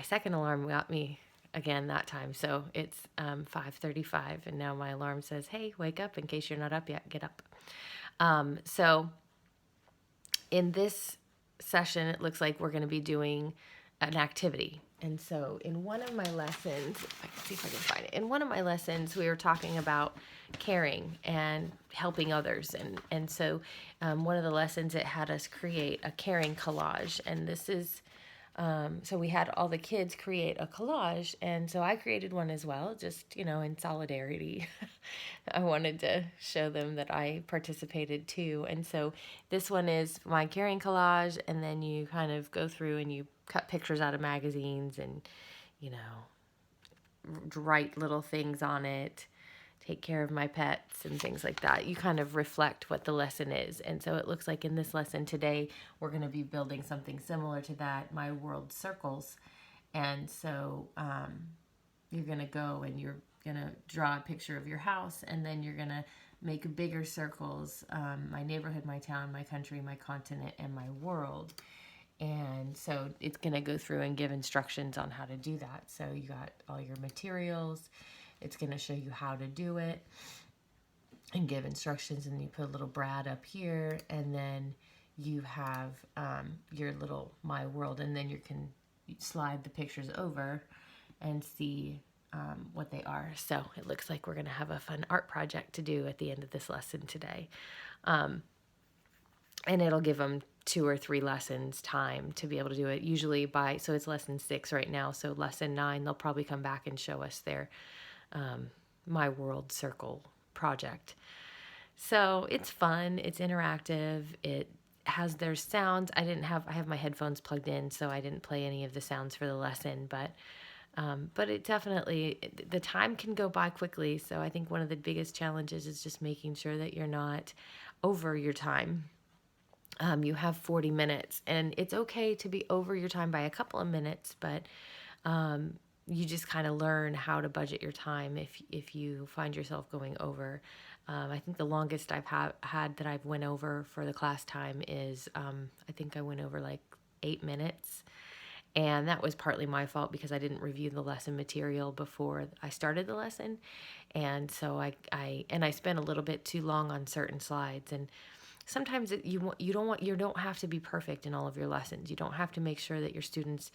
my second alarm got me again that time. So it's 5:35, and now my alarm says, "Hey, wake up! In case you're not up yet, get up." So in this session, it looks like we're going to be doing an activity. And so in one of my lessons, if I can see if I can find it, in one of my lessons, we were talking about caring and helping others. And so one of the lessons, it had us create a caring collage. And this is, so we had all the kids create a collage. And so I created one as well, just, in solidarity. I wanted to show them that I participated too. And so this one is my caring collage, and then you kind of go through and you cut pictures out of magazines and, write little things on it, take care of my pets and things like that. You kind of reflect what the lesson is. And so it looks like in this lesson today, we're going to be building something similar to that, My World Circles. And so you're going to go and you're going to draw a picture of your house, and then you're going to make bigger circles, my neighborhood, my town, my country, my continent, and my world. And so it's going to go through and give instructions on how to do that. So you got all your materials. It's going to show you how to do it and give instructions. And you put a little brad up here, and then you have your little My World, and then you can slide the pictures over and see what they are. So it looks like we're going to have a fun art project to do at the end of this lesson today. And it'll give them 2 or 3 lessons time to be able to do it. Usually so it's lesson 6 right now. So lesson 9, they'll probably come back and show us their My World Circle project. So it's fun. It's interactive. It has their sounds. I have my headphones plugged in, so I didn't play any of the sounds for the lesson, but it definitely, the time can go by quickly. So I think one of the biggest challenges is just making sure that you're not over your time. You have 40 minutes, and it's okay to be over your time by a couple of minutes, but you just kind of learn how to budget your time if you find yourself going over. I think the longest I've had that I've went over for the class time is, I think I went over like 8 minutes. And that was partly my fault because I didn't review the lesson material before I started the lesson. And so I spent a little bit too long on certain slides. And sometimes you don't have to be perfect in all of your lessons. You don't have to make sure that your students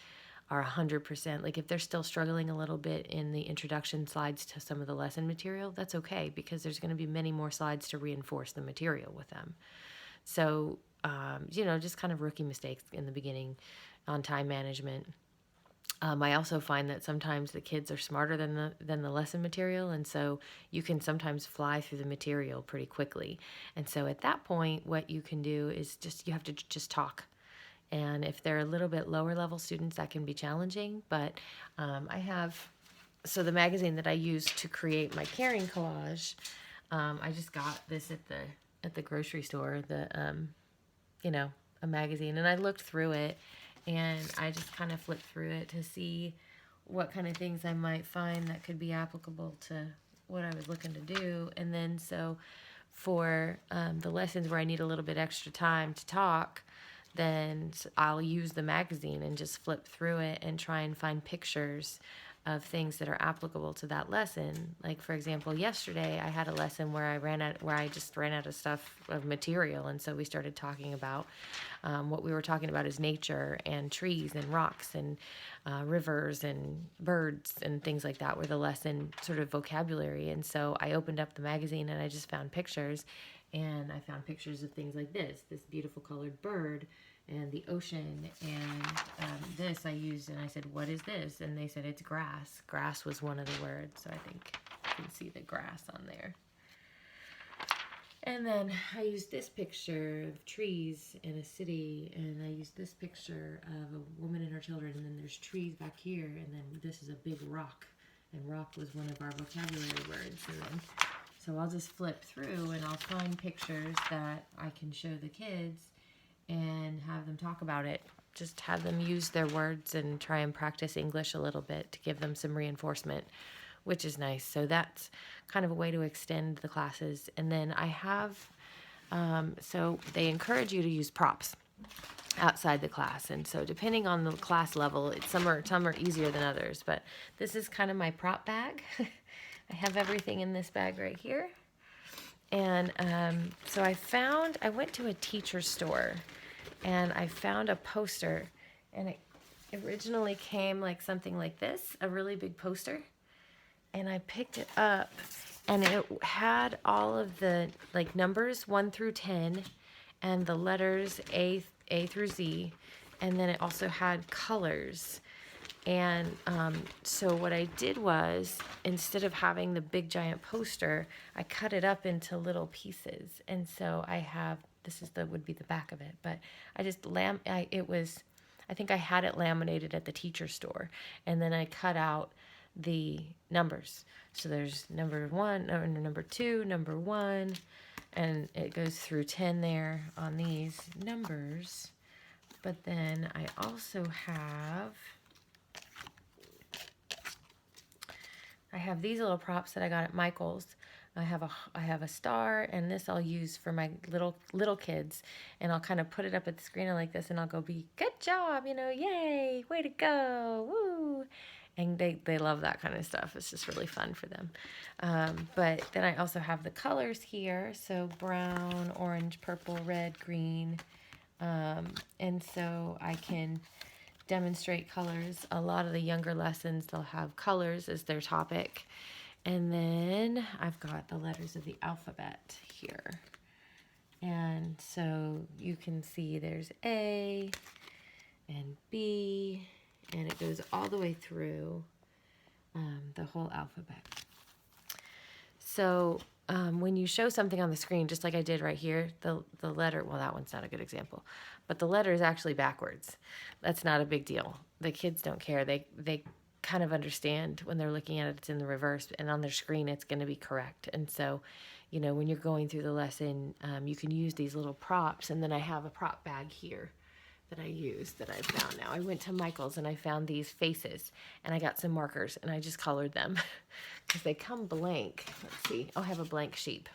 are 100%. Like if they're still struggling a little bit in the introduction slides to some of the lesson material, that's okay, because there's going to be many more slides to reinforce the material with them. So, just kind of rookie mistakes in the beginning on time management. I also find that sometimes the kids are smarter than the lesson material, and so you can sometimes fly through the material pretty quickly. And so at that point, what you can do is you have to just talk. And if they're a little bit lower level students, that can be challenging. But so the magazine that I used to create my caring collage, I just got this at the grocery store, a magazine, and I looked through it, and I just kind of flipped through it to see what kind of things I might find that could be applicable to what I was looking to do. And then so for the lessons where I need a little bit extra time to talk, then I'll use the magazine and just flip through it and try and find pictures of things that are applicable to that lesson. Like, for example, yesterday I had a lesson where I just ran out of stuff of material, and so we started talking about what we were talking about is nature and trees and rocks and rivers and birds and things like that were the lesson sort of vocabulary. And so I opened up the magazine and I just found pictures, and I found pictures of things like this beautiful colored bird and the ocean, and this I used, and I said, what is this? And they said, it's grass. Grass was one of the words, so I think you can see the grass on there. And then I used this picture of trees in a city, and I used this picture of a woman and her children, and then there's trees back here, and then this is a big rock, and rock was one of our vocabulary words. And then, so I'll just flip through, and I'll find pictures that I can show the kids and have them talk about it. Just have them use their words and try and practice English a little bit to give them some reinforcement, which is nice. So that's kind of a way to extend the classes. And then I have, so they encourage you to use props. outside the class. And so depending on the class level, some are easier than others, but this is kind of my prop bag. I have everything in this bag right here. And so I went to a teacher store and I found a poster, and it originally came like something like this, a really big poster. And I picked it up and it had all of the like numbers 1 through 10 and the letters A through Z. And then it also had colors. And so what I did was, instead of having the big giant poster, I cut it up into little pieces. And so I have, would be the back of it, but I just I think I had it laminated at the teacher store, and then I cut out the numbers. So there's number 1, number 2, number 1, and it goes through 10 there on these numbers. But then I also have these little props that I got at Michael's. I have a star, and this I'll use for my little kids, and I'll kind of put it up at the screen like this, and I'll go, be good job, yay, way to go, woo. And they love that kind of stuff. It's just really fun for them. But then I also have the colors here, so brown, orange, purple, red, green, and so I can demonstrate colors. A lot of the younger lessons, they'll have colors as their topic. And then I've got the letters of the alphabet here. And so you can see there's A and B, and it goes all the way through the whole alphabet. So when you show something on the screen, just like I did right here, the letter, well, that one's not a good example, but the letter is actually backwards. That's not a big deal. The kids don't care. They kind of understand when they're looking at it, it's in the reverse, and on their screen it's going to be correct. And so, when you're going through the lesson, you can use these little props. And then I have a prop bag here that I use that I found now. I went to Michael's and I found these faces, and I got some markers and I just colored them because they come blank. Let's see. I'll have a blank sheep.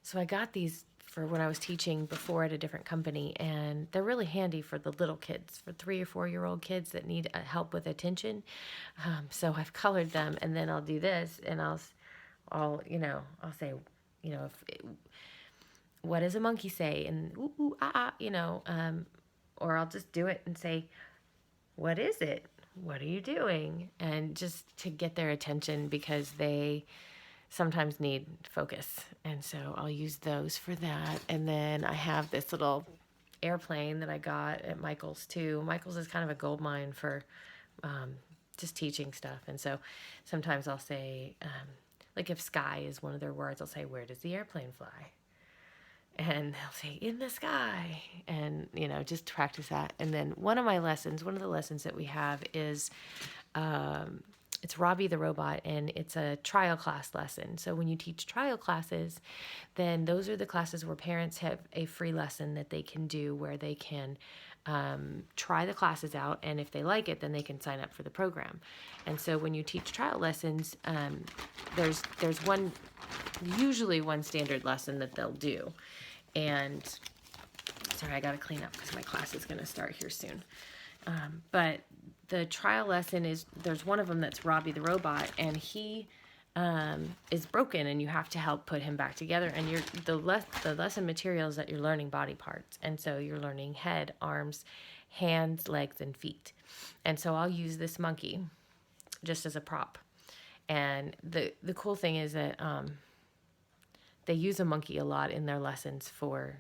So I got these for when I was teaching before at a different company, and they're really handy for the little kids, for 3 or 4-year-old kids that need help with attention. So I've colored them, and then I'll do this, and I'll say, what does a monkey say? And ooh, ooh, ah, ah, or I'll just do it and say, what is it? What are you doing? And just to get their attention, because they sometimes need focus. And so I'll use those for that. And then I have this little airplane that I got at Michael's too. Michael's is kind of a gold mine for just teaching stuff. And so sometimes I'll say, like if sky is one of their words, I'll say, where does the airplane fly? And they'll say, in the sky. And, just practice that. And then one of the lessons that we have is, it's Robbie the Robot, and it's a trial class lesson. So when you teach trial classes, then those are the classes where parents have a free lesson that they can do, where they can try the classes out, and if they like it, then they can sign up for the program. And so when you teach trial lessons, there's usually one standard lesson that they'll do. And sorry, I got to clean up because my class is going to start here soon. But the trial lesson there's one of them that's Robbie the Robot, and he is broken, and you have to help put him back together. And the lesson materials that you're learning body parts, and so you're learning head, arms, hands, legs, and feet. And so I'll use this monkey just as a prop. And the cool thing is that they use a monkey a lot in their lessons for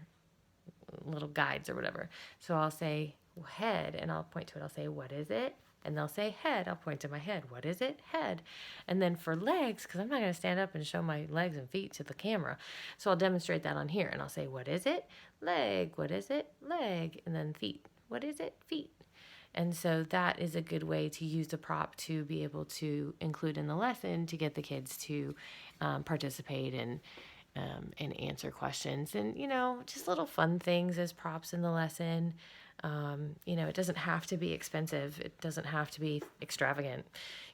little guides or whatever. So I'll say head, and I'll point to it. I'll say, what is it? And they'll say head. I'll point to my head. What is it? Head. And then for legs, because I'm not going to stand up and show my legs and feet to the camera, so I'll demonstrate that on here. And I'll say, what is it? Leg. What is it? Leg. And then feet. What is it? Feet. And so that is a good way to use the prop to be able to include in the lesson to get the kids to participate and answer questions. And, just little fun things as props in the lesson. It doesn't have to be expensive. It doesn't have to be extravagant.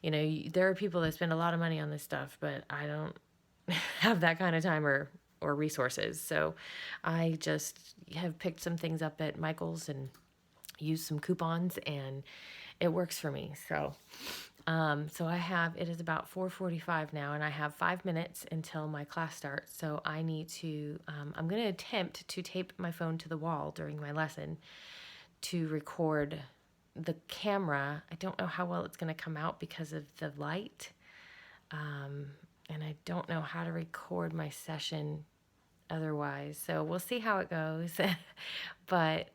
There are people that spend a lot of money on this stuff, but I don't have that kind of time or or resources. So I just have picked some things up at Michael's and used some coupons, and it works for me. So I have, it is about 4:45 now, and I have 5 minutes until my class starts. So I need to, I'm going to attempt to tape my phone to the wall during my lesson to record the camera. I don't know how well it's going to come out because of the light. And I don't know how to record my session otherwise. So we'll see how it goes. But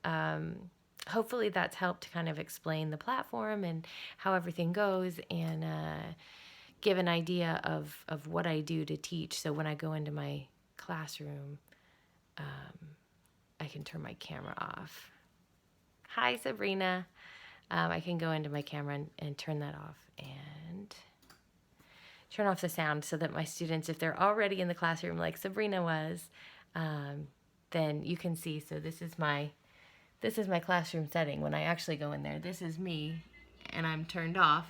hopefully that's helped to kind of explain the platform and how everything goes, and give an idea of what I do to teach. So when I go into my classroom, I can turn my camera off. Hi, Sabrina. I can go into my camera and turn that off and turn off the sound so that my students, if they're already in the classroom like Sabrina was, then you can see. So this is my classroom setting. When I actually go in there, this is me, and I'm turned off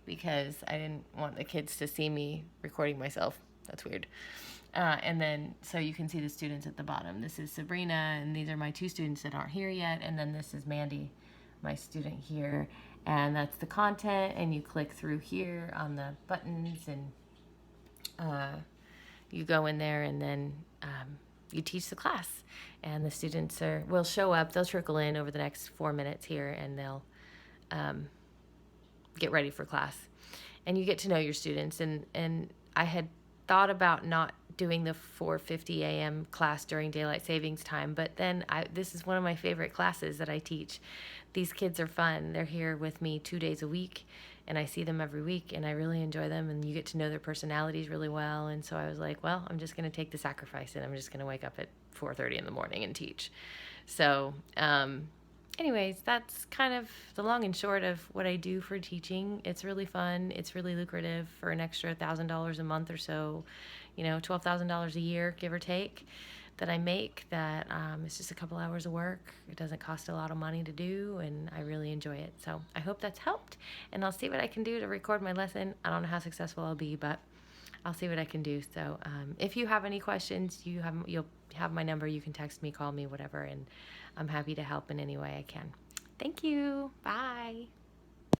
because I didn't want the kids to see me recording myself. That's weird. And then, so you can see the students at the bottom. This is Sabrina, and these are my 2 students that aren't here yet. And then this is Mandy, my student here. And that's the content, and you click through here on the buttons, and you go in there, and then you teach the class. And the students will show up. They'll trickle in over the next 4 minutes here, and they'll get ready for class. And you get to know your students. And I had thought about not doing the 4:50 a.m. class during daylight savings time, but then this is one of my favorite classes that I teach. These kids are fun. They're here with me 2 days a week, and I see them every week, and I really enjoy them, and you get to know their personalities really well. And so I was like, well, I'm just going to take the sacrifice, and I'm just going to wake up at 4:30 in the morning and teach. So anyways, that's kind of the long and short of what I do for teaching. It's really fun. It's really lucrative. For an extra $1,000 a month or so, $12,000 a year, give or take, that I make. That it's just a couple hours of work. It doesn't cost a lot of money to do, and I really enjoy it. So I hope that's helped, and I'll see what I can do to record my lesson. I don't know how successful I'll be, but I'll see what I can do. So if you have any questions, you'll have my number. You can text me, call me, whatever, and I'm happy to help in any way I can. Thank you. Bye.